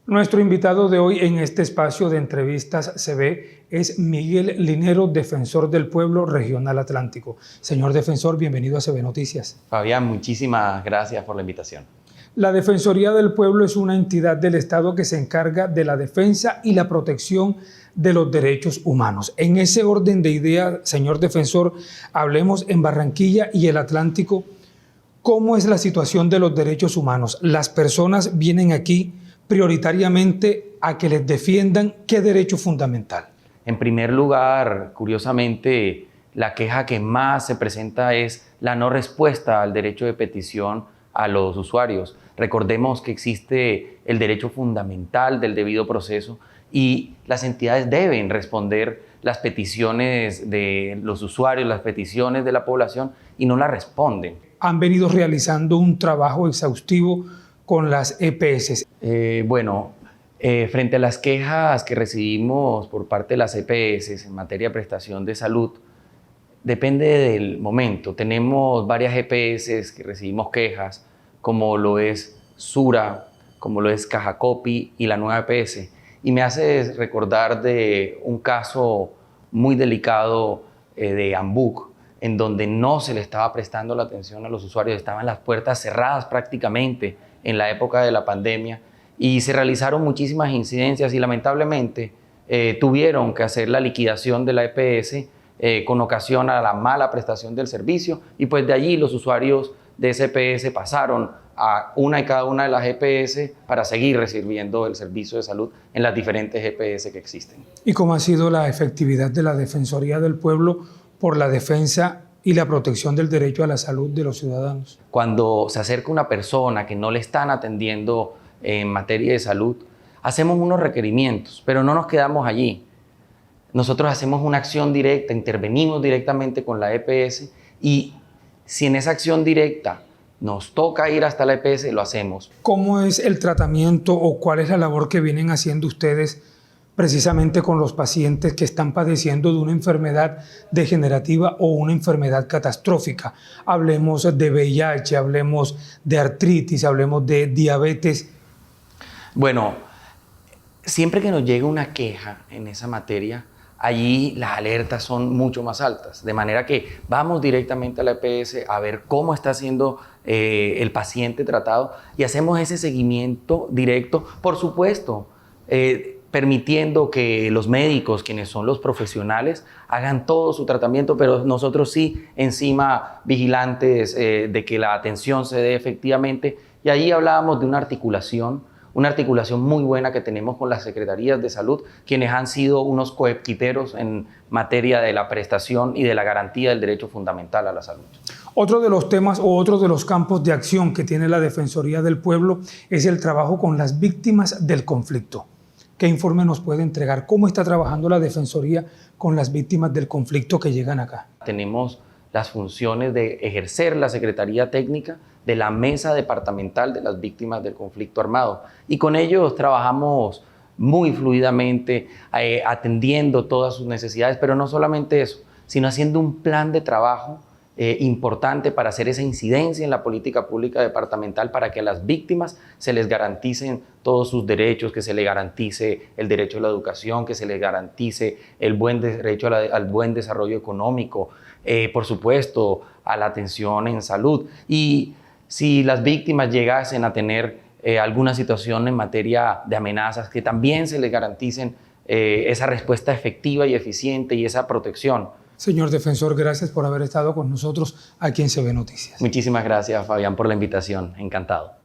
Nuestro invitado de hoy en este espacio de entrevistas CB es Miguel Linero, defensor del pueblo regional Atlántico. Señor defensor, bienvenido a CB Noticias. Fabián, muchísimas gracias por la invitación. La Defensoría del Pueblo es una entidad del Estado que se encarga de la defensa y la protección de los derechos humanos. En ese orden de ideas, señor defensor, hablemos en Barranquilla y el Atlántico. ¿Cómo es la situación de los derechos humanos? Las personas vienen aquí prioritariamente a que les defiendan qué derecho fundamental. En primer lugar, curiosamente, la queja que más se presenta es la no respuesta al derecho de petición a los usuarios. Recordemos que existe el derecho fundamental del debido proceso y las entidades deben responder las peticiones de los usuarios, las peticiones de la población, y no las responden. Han venido realizando un trabajo exhaustivo con las EPS. Frente a las quejas que recibimos por parte de las EPS en materia de prestación de salud, depende del momento. Tenemos varias EPS que recibimos quejas, como lo es Sura, como lo es Cajacopi y la nueva EPS. Y me hace recordar de un caso muy delicado de Ambuc, en donde no se le estaba prestando la atención a los usuarios, estaban las puertas cerradas prácticamente en la época de la pandemia y se realizaron muchísimas incidencias y lamentablemente tuvieron que hacer la liquidación de la EPS con ocasión a la mala prestación del servicio, y pues de allí los usuarios de ese EPS pasaron a una y cada una de las EPS para seguir recibiendo el servicio de salud en las diferentes EPS que existen. ¿Y cómo ha sido la efectividad de la Defensoría del Pueblo por la defensa y la protección del derecho a la salud de los ciudadanos? Cuando se acerca una persona que no le están atendiendo en materia de salud, hacemos unos requerimientos, pero no nos quedamos allí. Nosotros hacemos una acción directa, intervenimos directamente con la EPS, y si en esa acción directa nos toca ir hasta la EPS, lo hacemos. ¿Cómo es el tratamiento o cuál es la labor que vienen haciendo ustedes precisamente con los pacientes que están padeciendo de una enfermedad degenerativa o una enfermedad catastrófica? Hablemos de VIH, hablemos de artritis, hablemos de diabetes. Bueno, siempre que nos llega una queja en esa materia, allí las alertas son mucho más altas, de manera que vamos directamente a la EPS a ver cómo está siendo el paciente tratado y hacemos ese seguimiento directo, por supuesto, permitiendo que los médicos, quienes son los profesionales, hagan todo su tratamiento, pero nosotros sí encima vigilantes de que la atención se dé efectivamente, y allí hablábamos de una articulación muy buena que tenemos con las secretarías de salud, quienes han sido unos coequiperos en materia de la prestación y de la garantía del derecho fundamental a la salud. Otro de los temas o otro de los campos de acción que tiene la Defensoría del Pueblo es el trabajo con las víctimas del conflicto. ¿Qué informe nos puede entregar? ¿Cómo está trabajando la Defensoría con las víctimas del conflicto que llegan acá? Tenemos las funciones de ejercer la Secretaría Técnica de la Mesa Departamental de las Víctimas del Conflicto Armado, y con ellos trabajamos muy fluidamente, atendiendo todas sus necesidades, pero no solamente eso, sino haciendo un plan de trabajo importante para hacer esa incidencia en la política pública departamental para que a las víctimas se les garanticen todos sus derechos, que se les garantice el derecho a la educación, que se les garantice el buen derecho al buen desarrollo económico, por supuesto, a la atención en salud. Y si las víctimas llegasen a tener alguna situación en materia de amenazas, que también se les garanticen esa respuesta efectiva y eficiente y esa protección. Señor defensor, gracias por haber estado con nosotros aquí en CB Noticias. Muchísimas gracias, Fabián, por la invitación. Encantado.